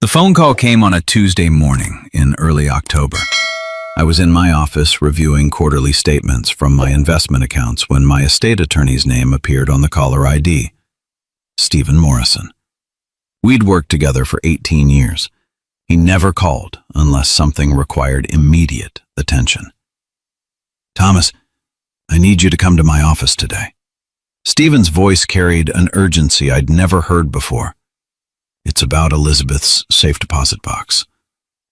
The phone call came on a Tuesday morning in early October. I was in my office reviewing quarterly statements from my investment accounts when my estate attorney's name appeared on the caller ID. Stephen Morrison. We'd worked together for 18 years. He never called unless something required immediate attention. "Thomas, I need you to come to my office today." Stephen's voice carried an urgency I'd never heard before. "It's about Elizabeth's safe deposit box,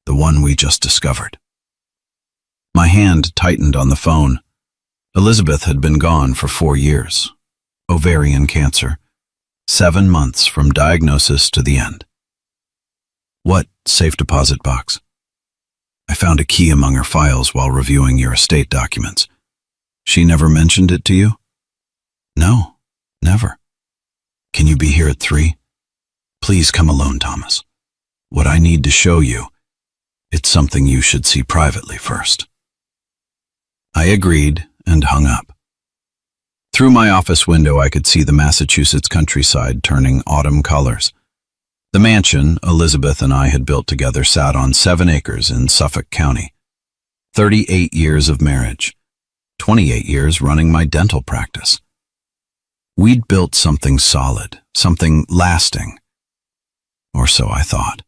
the one we just discovered." My hand tightened on the phone. Elizabeth had been gone for 4 years. Ovarian cancer. 7 months from diagnosis to the end. "What safe deposit box?" "I found a key among her files while reviewing your estate documents." "She never mentioned it to you?" "No, never." "Can you be here at 3? Please come alone, Thomas. What I need to show you, it's something you should see privately first." I agreed and hung up. Through my office window, I could see the Massachusetts countryside turning autumn colors. The mansion Elizabeth and I had built together sat on 7 acres in Suffolk County. 38 years of marriage, 28 years running my dental practice. We'd built something solid, something lasting. Or so I thought.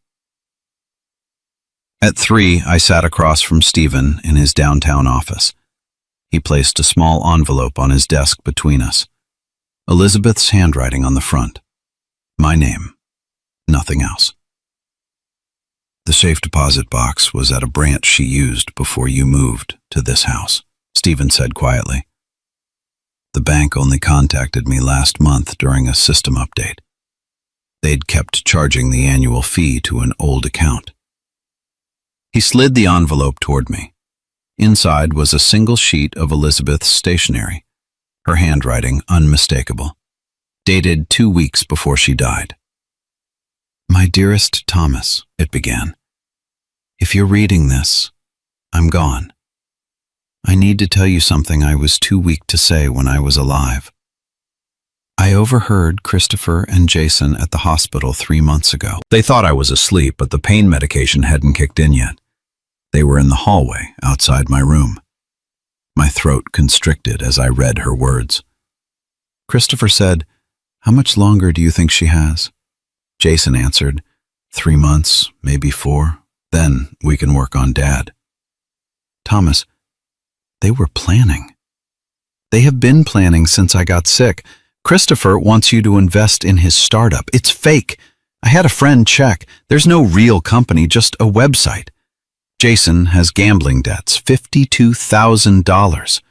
At 3, I sat across from Stephen in his downtown office. He placed a small envelope on his desk between us. Elizabeth's handwriting on the front. My name. Nothing else. "The safe deposit box was at a branch she used before you moved to this house," Stephen said quietly. "The bank only contacted me last month during a system update. They'd kept charging the annual fee to an old account." He slid the envelope toward me. Inside was a single sheet of Elizabeth's stationery, her handwriting unmistakable, dated 2 weeks before she died. "My dearest Thomas," it began. "If you're reading this, I'm gone. I need to tell you something I was too weak to say when I was alive. I overheard Christopher and Jason at the hospital 3 months ago. They thought I was asleep, but the pain medication hadn't kicked in yet. They were in the hallway outside my room. My throat constricted as I read her words. Christopher said, "How much longer do you think she has?" Jason answered, 3 months, maybe 4. Then we can work on Dad." Thomas, they were planning. They have been planning since I got sick. Christopher wants you to invest in his startup. It's fake. I had a friend check. There's no real company, just a website. Jason has gambling debts, $52,000.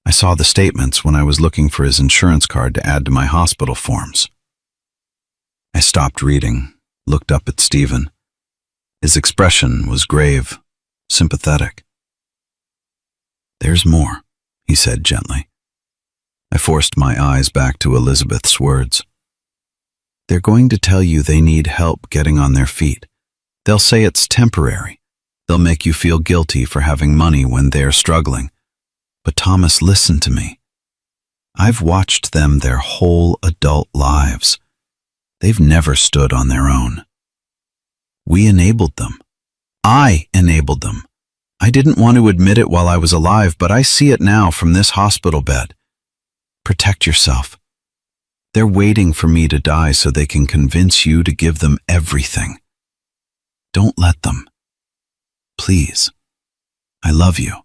I saw the statements when I was looking for his insurance card to add to my hospital forms. I stopped reading, looked up at Stephen. His expression was grave, sympathetic. "There's more," he said gently. I forced my eyes back to Elizabeth's words. "They're going to tell you they need help getting on their feet. They'll say it's temporary. They'll make you feel guilty for having money when they're struggling. But Thomas, listen to me. I've watched them their whole adult lives. They've never stood on their own. We enabled them. I enabled them. I didn't want to admit it while I was alive, but I see it now from this hospital bed. Protect yourself. They're waiting for me to die so they can convince you to give them everything. Don't let them. Please. I love you.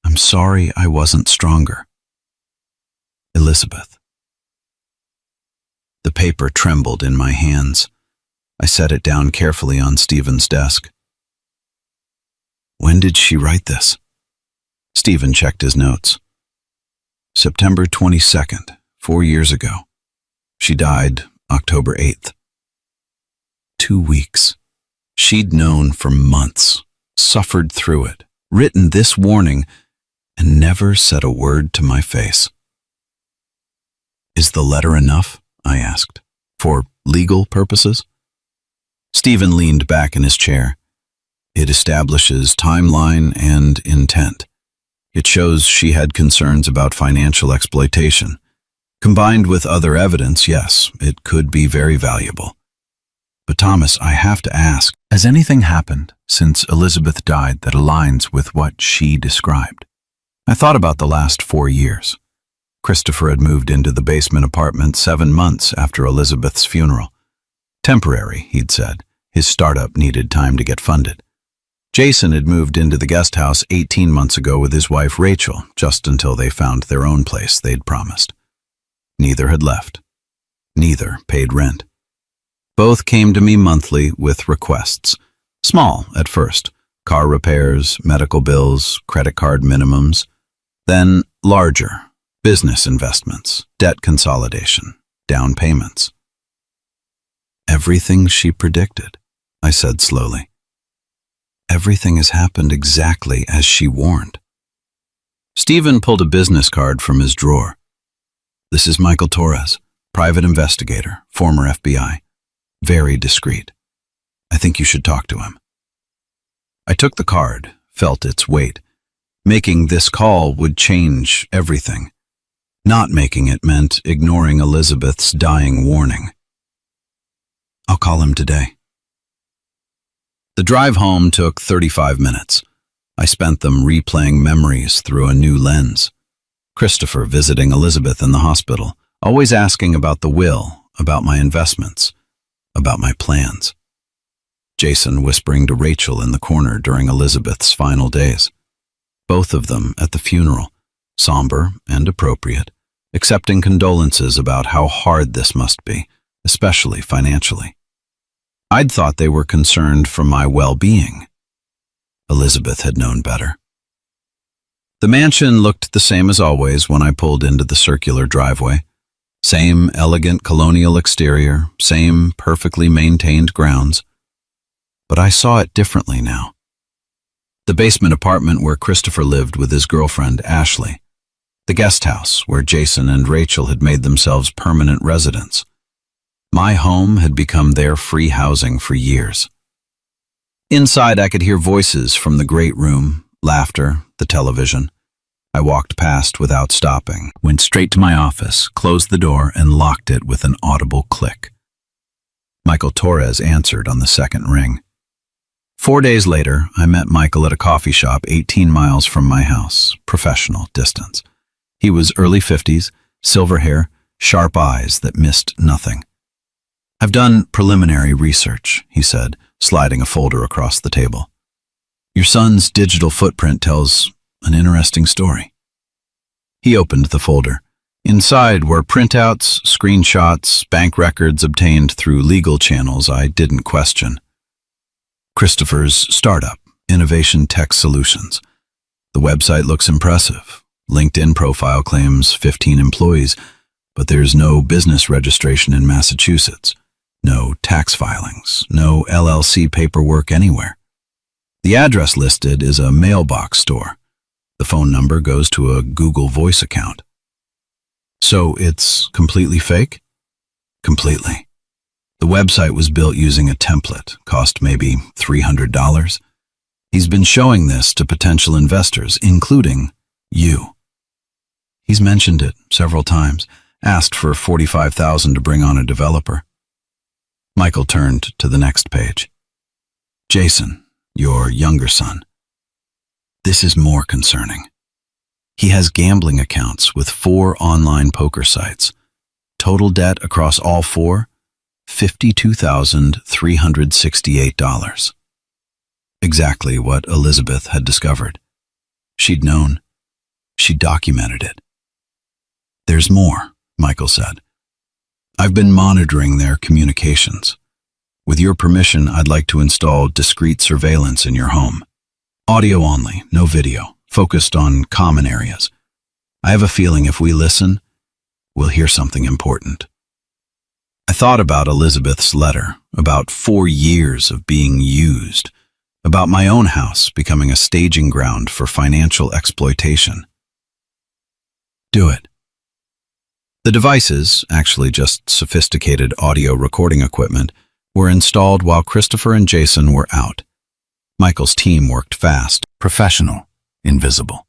I'm sorry I wasn't stronger. Elizabeth." The paper trembled in my hands. I set it down carefully on Stephen's desk. "When did she write this?" Stephen checked his notes. "September 22nd, 4 years ago. She died October 8th. 2 weeks. She'd known for months, suffered through it, written this warning, and never said a word to my face." "Is the letter enough?" I asked. "For legal purposes?" Stephen leaned back in his chair. "It establishes timeline and intent. It shows she had concerns about financial exploitation. Combined with other evidence, yes, it could be very valuable. But Thomas, I have to ask, has anything happened since Elizabeth died that aligns with what she described? I thought about the last 4 years. Christopher had moved into the basement apartment 7 months after Elizabeth's funeral. Temporary, he'd said. His startup needed time to get funded. Jason had moved into the guest house 18 months ago with his wife Rachel, just until they found their own place they'd promised. Neither had left. Neither paid rent. Both came to me monthly with requests. Small at first, car repairs, medical bills, credit card minimums. Then larger, business investments, debt consolidation, down payments. Everything she predicted, I said slowly. Everything has happened exactly as she warned. Stephen pulled a business card from his drawer. This is Michael Torres, private investigator, former FBI. Very discreet. I think you should talk to him. I took the card, felt its weight. Making this call would change everything. Not making it meant ignoring Elizabeth's dying warning. I'll call him today. The drive home took 35 minutes. I spent them replaying memories through a new lens. Christopher visiting Elizabeth in the hospital, always asking about the will, about my investments, about my plans. Jason whispering to Rachel in the corner during Elizabeth's final days. Both of them at the funeral, somber and appropriate, accepting condolences about how hard this must be, especially financially. I'd thought they were concerned for my well-being. Elizabeth had known better. The mansion looked the same as always when I pulled into the circular driveway. Same elegant colonial exterior, same perfectly maintained grounds. But I saw it differently now. The basement apartment where Christopher lived with his girlfriend, Ashley. The guest house where Jason and Rachel had made themselves permanent residents. My home had become their free housing for years. Inside, I could hear voices from the great room, laughter, the television. I walked past without stopping, went straight to my office, closed the door, and locked it with an audible click. Michael Torres answered on the second ring. 4 days later, I met Michael at a coffee shop 18 miles from my house, professional distance. He was early 50s, silver hair, sharp eyes that missed nothing. I've done preliminary research, he said, sliding a folder across the table. Your son's digital footprint tells an interesting story. He opened the folder. Inside were printouts, screenshots, bank records obtained through legal channels I didn't question. Christopher's startup, Innovation Tech Solutions. The website looks impressive. LinkedIn profile claims 15 employees, but there's no business registration in Massachusetts. No tax filings, no LLC paperwork anywhere. The address listed is a mailbox store. The phone number goes to a Google Voice account. So it's completely fake? Completely. The website was built using a template, cost maybe $300. He's been showing this to potential investors, including you. He's mentioned it several times, asked for $45,000 to bring on a developer. Michael turned to the next page. Jason, your younger son. This is more concerning. He has gambling accounts with 4 online poker sites. Total debt across all 4, $52,368. Exactly what Elizabeth had discovered. She'd known. She documented it. There's more, Michael said. I've been monitoring their communications. With your permission, I'd like to install discreet surveillance in your home. Audio only, no video, focused on common areas. I have a feeling if we listen, we'll hear something important. I thought about Elizabeth's letter, about 4 years of being used, about my own house becoming a staging ground for financial exploitation. Do it. The devices, actually just sophisticated audio recording equipment, were installed while Christopher and Jason were out. Michael's team worked fast, professional, invisible.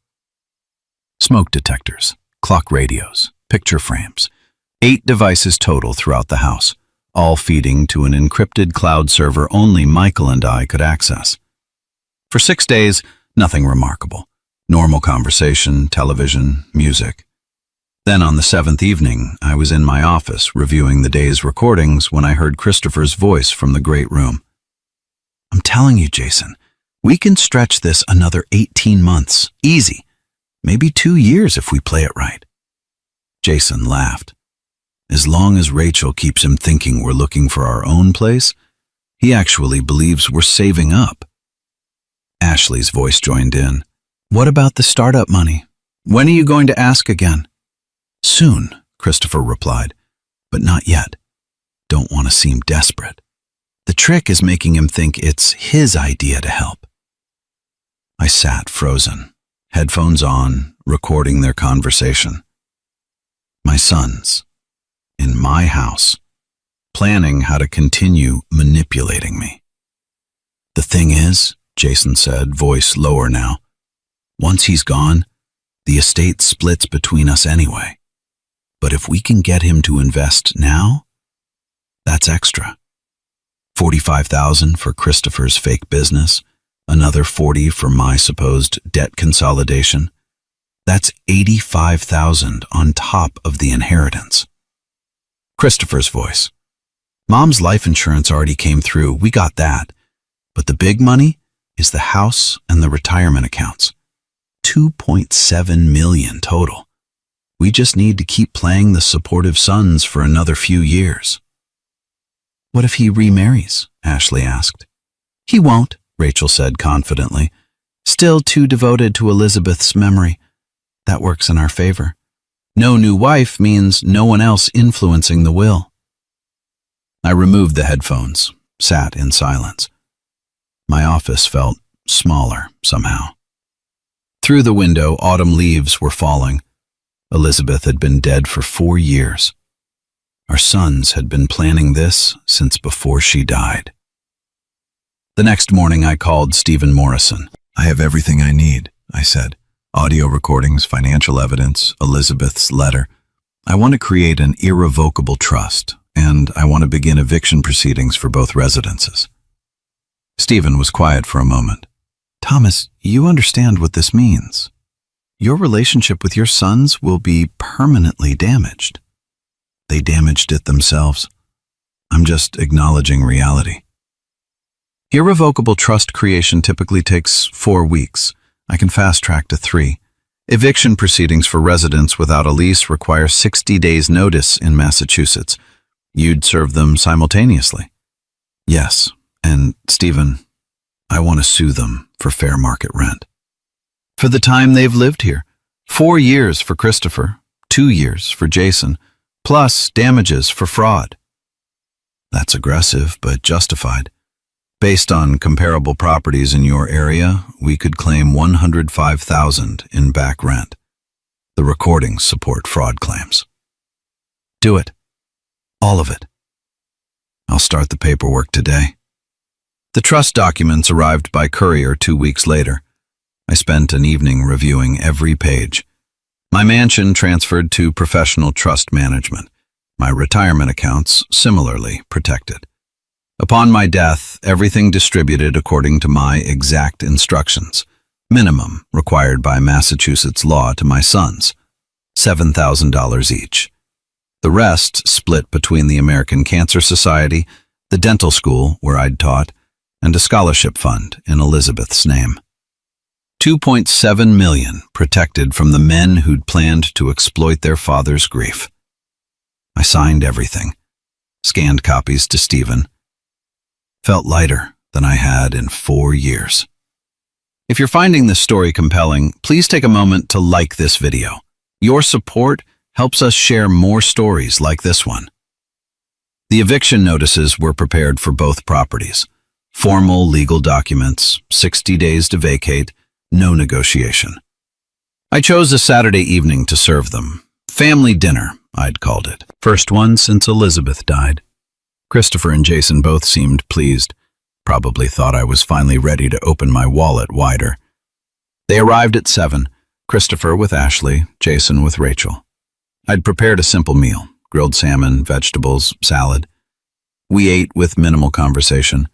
Smoke detectors, clock radios, picture frames. 8 devices total throughout the house, all feeding to an encrypted cloud server only Michael and I could access. For 6 days, nothing remarkable. Normal conversation, television, music. Then on the 7th evening, I was in my office reviewing the day's recordings when I heard Christopher's voice from the great room. "I'm telling you, Jason, we can stretch this another 18 months. Easy. Maybe 2 years if we play it right." Jason laughed. "As long as Rachel keeps him thinking we're looking for our own place, he actually believes we're saving up." Ashley's voice joined in. "What about the startup money? When are you going to ask again?" "Soon," Christopher replied, "but not yet. Don't want to seem desperate. The trick is making him think it's his idea to help." I sat frozen, headphones on, recording their conversation. My sons, in my house, planning how to continue manipulating me. "The thing is," Jason said, voice lower now, "once he's gone, the estate splits between us anyway. But if we can get him to invest now, that's extra. 45,000 for Christopher's fake business, another 40 for my supposed debt consolidation. That's 85,000 on top of the inheritance." Christopher's voice. "Mom's life insurance already came through, we got that. But the big money is the house and the retirement accounts. 2.7 million total. We just need to keep playing the supportive sons for another few years." "What if he remarries?" Ashley asked. "He won't," Rachel said confidently. "Still too devoted to Elizabeth's memory. That works in our favor. No new wife means no one else influencing the will." I removed the headphones, sat in silence. My office felt smaller somehow. Through the window, autumn leaves were falling. Elizabeth had been dead for 4 years. Our sons had been planning this since before she died. The next morning I called Stephen Morrison. "I have everything I need," I said. "Audio recordings, financial evidence, Elizabeth's letter. I want to create an irrevocable trust, and I want to begin eviction proceedings for both residences." Stephen was quiet for a moment. "Thomas, you understand what this means. Your relationship with your sons will be permanently damaged. They damaged it themselves. I'm just acknowledging reality. Irrevocable trust creation typically takes 4 weeks. I can fast track to 3. Eviction proceedings for residents without a lease require 60 days notice in Massachusetts. You'd serve them simultaneously." "Yes, and Stephen, I want to sue them for fair market rent. For the time they've lived here. 4 years for Christopher, 2 years for Jason, plus damages for fraud." "That's aggressive, but justified. Based on comparable properties in your area, we could claim $105,000 in back rent. The recordings support fraud claims." "Do it. All of it." "I'll start the paperwork today." The trust documents arrived by courier 2 weeks later. I spent an evening reviewing every page. My mansion transferred to professional trust management. My retirement accounts similarly protected. Upon my death, everything distributed according to my exact instructions, minimum required by Massachusetts law to my sons, $7,000 each. The rest split between the American Cancer Society, the dental school where I'd taught, and a scholarship fund in Elizabeth's name. 2.7 million protected from the men who'd planned to exploit their father's grief. I signed everything, scanned copies to Stephen. Felt lighter than I had in 4 years. If you're finding this story compelling, please take a moment to like this video. Your support helps us share more stories like this one. The eviction notices were prepared for both properties. Formal legal documents, 60 days to vacate, no negotiation. I chose a Saturday evening to serve them. Family dinner, I'd called it. First one since Elizabeth died. Christopher and Jason both seemed pleased. Probably thought I was finally ready to open my wallet wider. They arrived at 7, Christopher with Ashley, Jason with Rachel. I'd prepared a simple meal, grilled salmon, vegetables, salad. We ate with minimal conversation.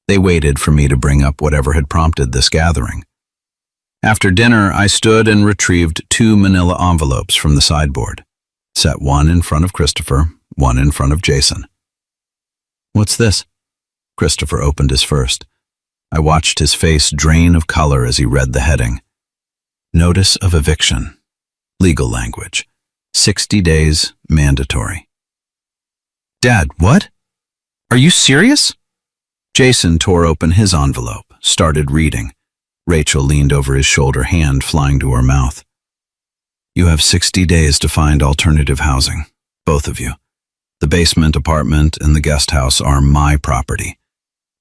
They waited for me to bring up whatever had prompted this gathering. After dinner, I stood and retrieved 2 manila envelopes from the sideboard, set one in front of Christopher, one in front of Jason. "What's this?" Christopher opened his first. I watched his face drain of color as he read the heading. Notice of eviction. Legal language. 60 days mandatory. "Dad, what? Are you serious?" Jason tore open his envelope, started reading. Rachel leaned over his shoulder, hand flying to her mouth. "You have 60 days to find alternative housing, both of you. The basement apartment and the guest house are my property.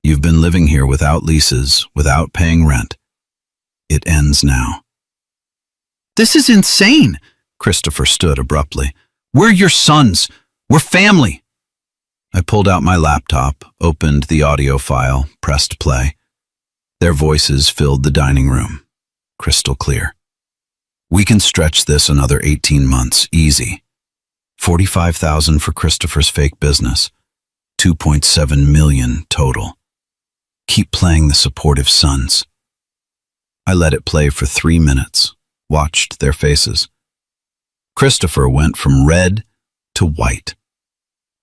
You've been living here without leases, without paying rent. It ends now." "This is insane!" Christopher stood abruptly. "We're your sons. We're family." I pulled out my laptop, opened the audio file, pressed play. Their voices filled the dining room, crystal clear. "We can stretch this another 18 months, easy. 45,000 for Christopher's fake business, 2.7 million total. Keep playing the supportive sons." I let it play for 3 minutes, watched their faces. Christopher went from red to white.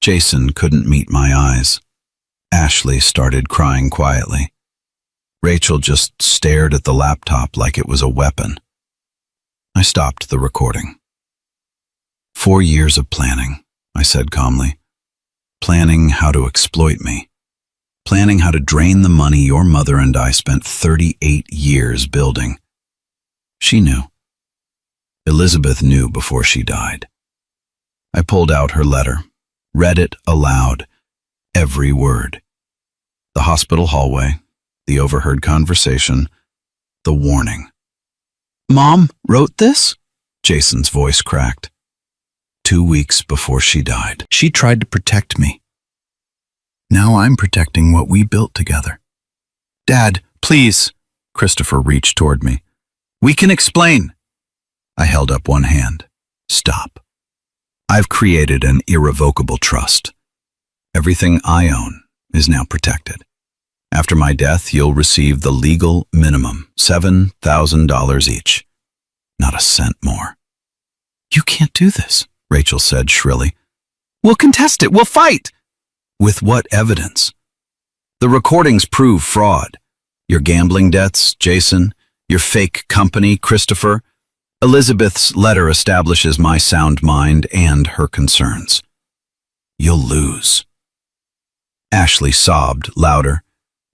Jason couldn't meet my eyes. Ashley started crying quietly. Rachel just stared at the laptop like it was a weapon. I stopped the recording. 4 years of planning, I said calmly. Planning how to exploit me. Planning how to drain the money your mother and I spent 38 years building. She knew. Elizabeth knew before she died. I pulled out her letter, read it aloud, every word. The hospital hallway, the overheard conversation, the warning. "Mom wrote this?" Jason's voice cracked. 2 weeks before she died. She tried to protect me. Now I'm protecting what we built together. "Dad, please." Christopher reached toward me. "We can explain." I held up one hand. "Stop. I've created an irrevocable trust. Everything I own is now protected. After my death, you'll receive the legal minimum, $7,000 each. Not a cent more." "You can't do this," Rachel said shrilly. "We'll contest it. We'll fight." "With what evidence? The recordings prove fraud. Your gambling debts, Jason, your fake company, Christopher. Elizabeth's letter establishes my sound mind and her concerns. You'll lose." Ashley sobbed louder.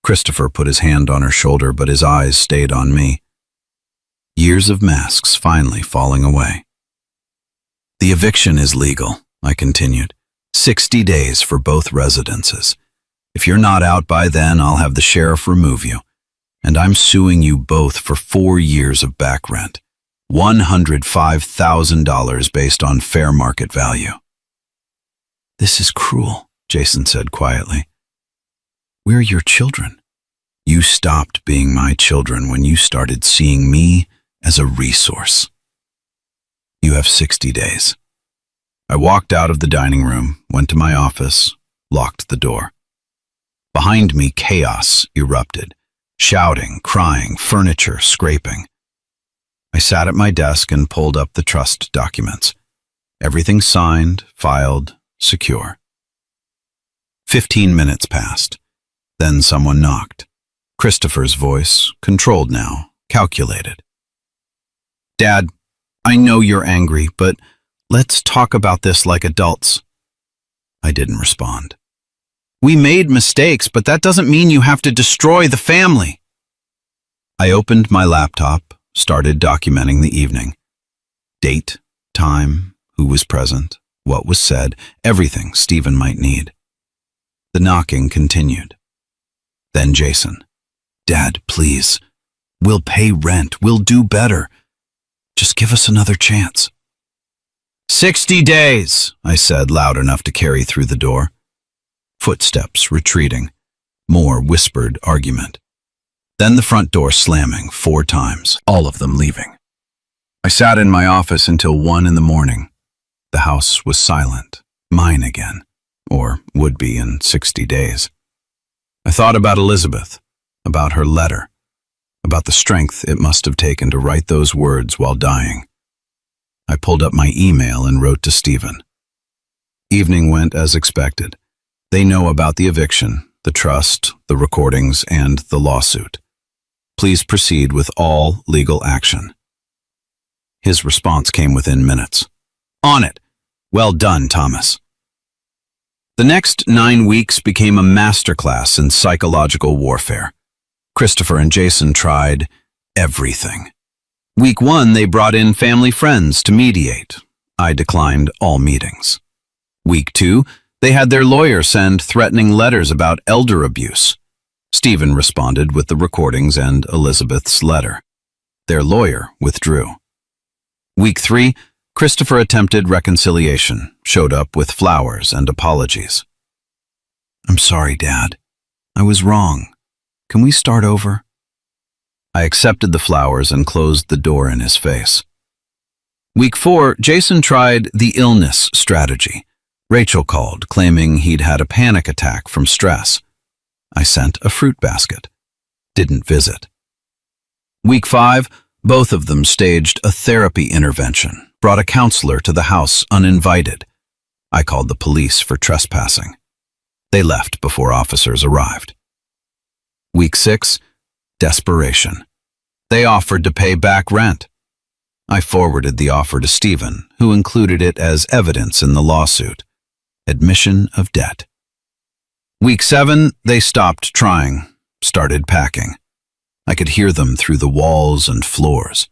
Christopher put his hand on her shoulder, but his eyes stayed on me. Years of masks finally falling away. "The eviction is legal," I continued. 60 days for both residences. If you're not out by then, I'll have the sheriff remove you. And I'm suing you both for 4 years of back rent. $105,000 based on fair market value. "This is cruel," Jason said quietly. "We're your children. You stopped being my children when you started seeing me as a resource. You have 60 days. I walked out of the dining room, went to my office, locked the door. Behind me, chaos erupted. Shouting, crying, furniture scraping. I sat at my desk and pulled up the trust documents. Everything signed, filed, secure. 15 minutes passed. Then someone knocked. Christopher's voice, controlled now, calculated. "Dad, I know you're angry, but let's talk about this like adults." I didn't respond. "We made mistakes, but that doesn't mean you have to destroy the family." I opened my laptop, started documenting the evening. Date, time, who was present, what was said, everything Stephen might need. The knocking continued. Then Jason. "Dad, please. We'll pay rent. We'll do better. Just give us another chance." 60 days, I said, loud enough to carry through the door. Footsteps retreating. More whispered argument. Then the front door slamming 4 times, all of them leaving. I sat in my office until 1 in the morning. The house was silent. Mine again. or would be in 60 days. I thought about Elizabeth, about her letter, about the strength it must have taken to write those words while dying. I pulled up my email and wrote to Stephen. Evening went as expected. They know about the eviction, the trust, the recordings, and the lawsuit. Please proceed with all legal action. His response came within minutes. On it. Well done, Thomas. The next 9 weeks became a masterclass in psychological warfare. Christopher and Jason tried everything. Week 1, they brought in family friends to mediate. I declined all meetings. Week 2, they had their lawyer send threatening letters about elder abuse. Stephen responded with the recordings and Elizabeth's letter. Their lawyer withdrew. Week 3, Christopher attempted reconciliation, showed up with flowers and apologies. I'm sorry, Dad. I was wrong. Can we start over? I accepted the flowers and closed the door in his face. Week 4, Jason tried the illness strategy. Rachel called, claiming he'd had a panic attack from stress. I sent a fruit basket. Didn't visit. Week 5, both of them staged a therapy intervention, brought a counselor to the house uninvited. I called the police for trespassing. They left before officers arrived. Week 6, desperation. They offered to pay back rent. I forwarded the offer to Stephen, who included it as evidence in the lawsuit. Admission of debt. Week 7, they stopped trying, started packing. I could hear them through the walls and floors.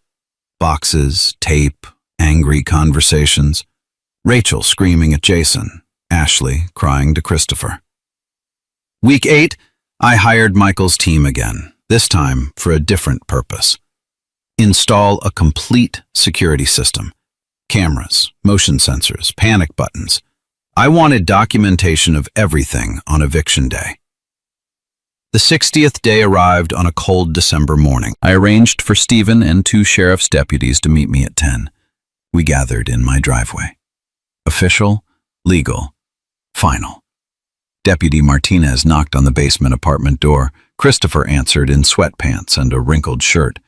Boxes, tape, angry conversations. Rachel screaming at Jason, Ashley crying to Christopher. Week 8, I hired Michael's team again, this time for a different purpose. Install a complete security system. Cameras, motion sensors, panic buttons. I wanted documentation of everything on eviction day. The 60th day arrived on a cold December morning. I arranged for Stephen and 2 sheriff's deputies to meet me at 10. We gathered in my driveway. Official, legal, final. Deputy Martinez knocked on the basement apartment door. Christopher answered in sweatpants and a wrinkled shirt.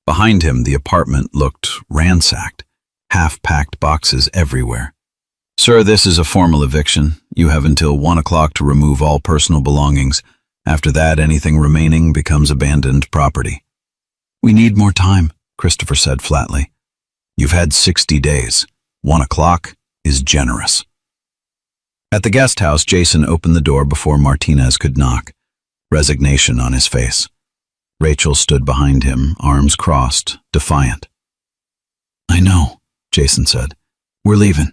Behind him, the apartment looked ransacked, half-packed boxes everywhere. Sir, this is a formal eviction. You have until 1 o'clock to remove all personal belongings. After that, anything remaining becomes abandoned property. We need more time, Christopher said flatly. You've had 60 days. 1 o'clock is generous. At the guest house, Jason opened the door before Martinez could knock, resignation on his face. Rachel stood behind him, arms crossed, defiant. I know, Jason said. We're leaving.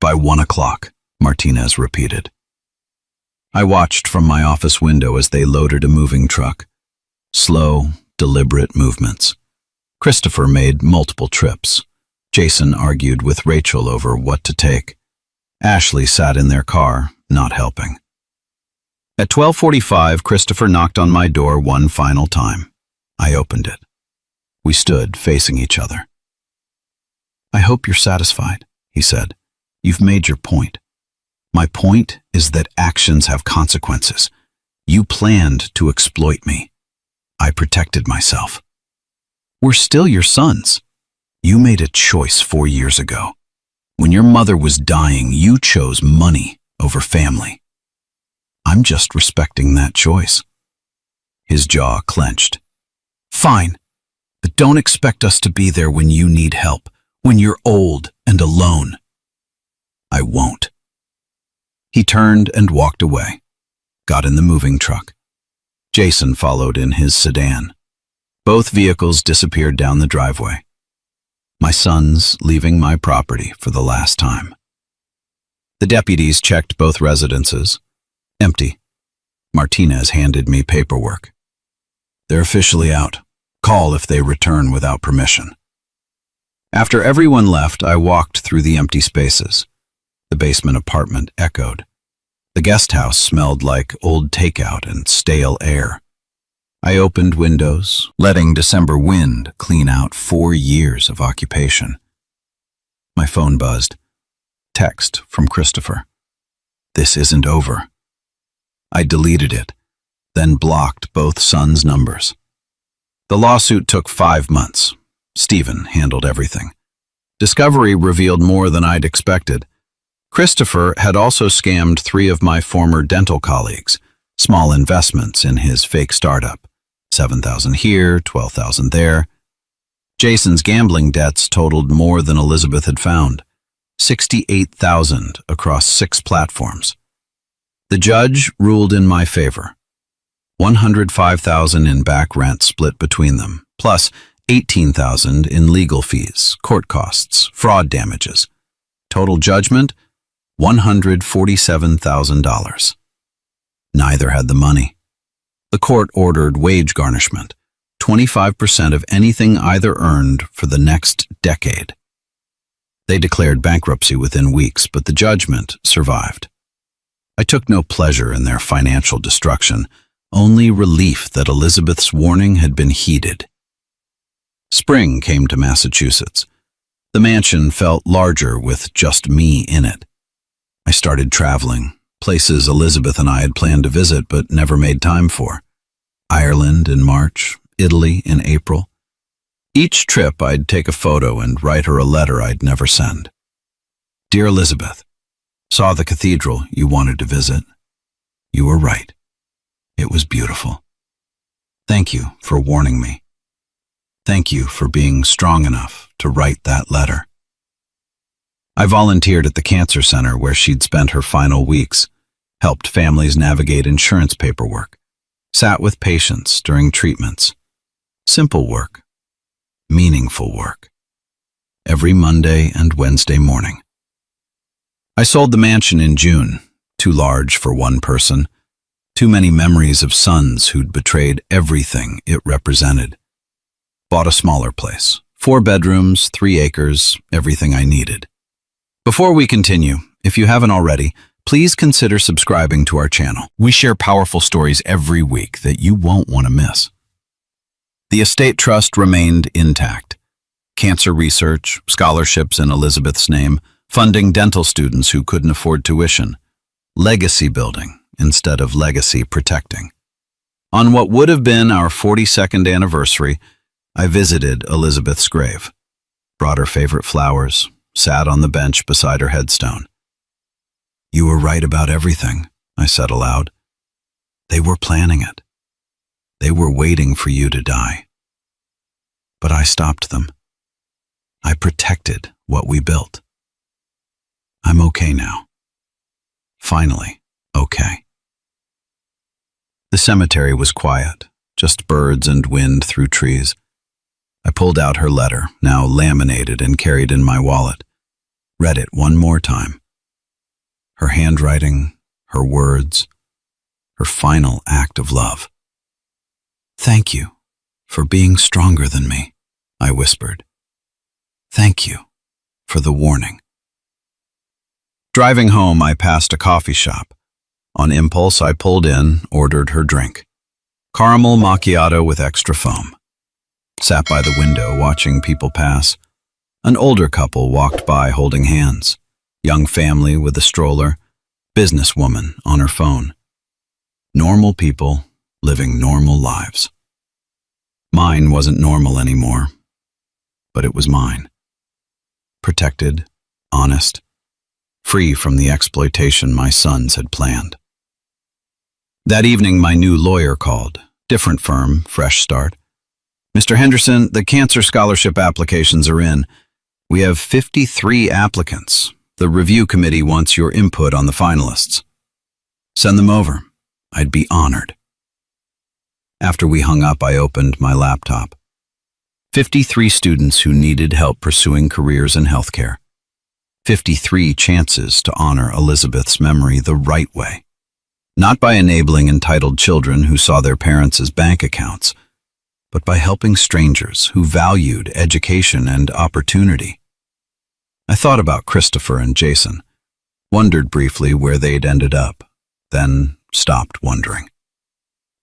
By 1 o'clock, Martinez repeated. I watched from my office window as they loaded a moving truck. Slow, deliberate movements. Christopher made multiple trips. Jason argued with Rachel over what to take. Ashley sat in their car, not helping. At 12:45, Christopher knocked on my door one final time. I opened it. We stood facing each other. I hope you're satisfied, he said. You've made your point. My point is that actions have consequences. You planned to exploit me. I protected myself. We're still your sons. You made a choice 4 years ago. When your mother was dying, you chose money over family. I'm just respecting that choice. His jaw clenched. Fine, but don't expect us to be there when you need help, when you're old and alone. I won't. He turned and walked away, got in the moving truck. Jason followed in his sedan. Both vehicles disappeared down the driveway. My sons leaving my property for the last time. The deputies checked both residences. Empty. Martinez handed me paperwork. They're officially out. Call if they return without permission. After everyone left, I walked through the empty spaces. The basement apartment echoed. The guest house smelled like old takeout and stale air. I opened windows, letting December wind clean out 4 years of occupation. My phone buzzed. Text from Christopher. This isn't over. I deleted it, then blocked both sons' numbers. The lawsuit took 5 months. Stephen handled everything. Discovery revealed more than I'd expected. Christopher had also scammed 3 of my former dental colleagues, small investments in his fake startup. $7,000 here, $12,000 there. Jason's gambling debts totaled more than Elizabeth had found. $68,000 across 6 platforms. The judge ruled in my favor. $105,000 in back rent split between them, plus $18,000 in legal fees, court costs, fraud damages. Total judgment, $147,000. Neither had the money. The court ordered wage garnishment, 25% of anything either earned for the next decade. They declared bankruptcy within weeks, but the judgment survived. I took no pleasure in their financial destruction, only relief that Elizabeth's warning had been heeded. Spring came to Massachusetts. The mansion felt larger with just me in it. I started traveling, places Elizabeth and I had planned to visit but never made time for. Ireland in March, Italy in April. Each trip I'd take a photo and write her a letter I'd never send. Dear Elizabeth, saw the cathedral you wanted to visit. You were right. It was beautiful. Thank you for warning me. Thank you for being strong enough to write that letter. I volunteered at the cancer center where she'd spent her final weeks, helped families navigate insurance paperwork, sat with patients during treatments. Simple work, meaningful work. Every Monday and Wednesday morning. I sold the mansion in June, too large for one person, too many memories of sons who'd betrayed everything it represented. Bought a smaller place, 4 bedrooms, 3 acres, everything I needed. Before we continue, if you haven't already, please consider subscribing to our channel. We share powerful stories every week that you won't want to miss. The estate trust remained intact. Cancer research, scholarships in Elizabeth's name, funding dental students who couldn't afford tuition. Legacy building instead of legacy protecting. On what would have been our 42nd anniversary, I visited Elizabeth's grave, brought her favorite flowers, sat on the bench beside her headstone. You were right about everything, I said aloud. They were planning it. They were waiting for you to die. But I stopped them. I protected what we built. I'm okay now. Finally, okay. The cemetery was quiet, just birds and wind through trees. I pulled out her letter, now laminated and carried in my wallet. Read it one more time. Her handwriting, her words, her final act of love. Thank you for being stronger than me, I whispered. Thank you for the warning. Driving home, I passed a coffee shop. On impulse, I pulled in, ordered her drink. Caramel macchiato with extra foam. Sat by the window watching people pass. An older couple walked by holding hands. Young family with a stroller. Businesswoman on her phone. Normal people living normal lives. Mine wasn't normal anymore, but it was mine. Protected, honest, free from the exploitation my sons had planned. That evening, my new lawyer called. Different firm, fresh start. Mr. Henderson, the cancer scholarship applications are in. We have 53 applicants. The review committee wants your input on the finalists. Send them over. I'd be honored. After we hung up, I opened my laptop. 53 students who needed help pursuing careers in healthcare. 53 chances to honor Elizabeth's memory the right way. Not by enabling entitled children who saw their parents as bank accounts, but by helping strangers who valued education and opportunity. I thought about Christopher and Jason, wondered briefly where they'd ended up, then stopped wondering.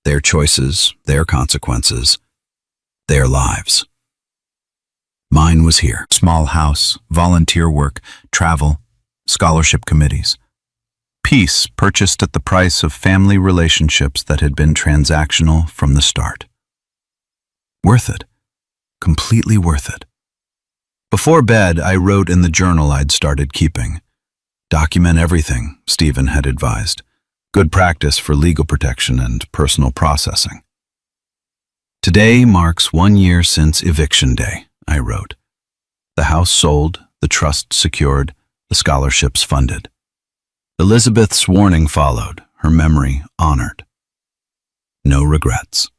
Their choices, their consequences, their lives. Mine was here. Small house, volunteer work, travel, scholarship committees. Peace purchased at the price of family relationships that had been transactional from the start. Worth it. Completely worth it. Before bed, I wrote in the journal I'd started keeping. Document everything, Stephen had advised. Good practice for legal protection and personal processing. Today marks 1 year since eviction day, I wrote. The house sold, the trust secured, the scholarships funded. Elizabeth's warning followed, her memory honored. No regrets.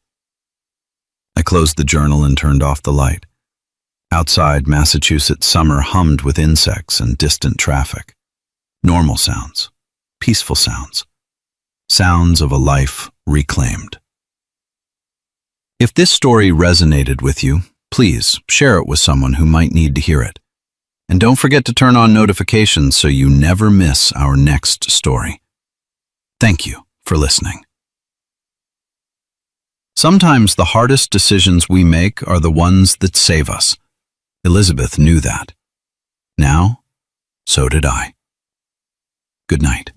I closed the journal and turned off the light. Outside, Massachusetts summer hummed with insects and distant traffic. Normal sounds, peaceful sounds, sounds of a life reclaimed. If this story resonated with you, please share it with someone who might need to hear it. And don't forget to turn on notifications so you never miss our next story. Thank you for listening. Sometimes the hardest decisions we make are the ones that save us. Elizabeth knew that. Now, so did I. Good night.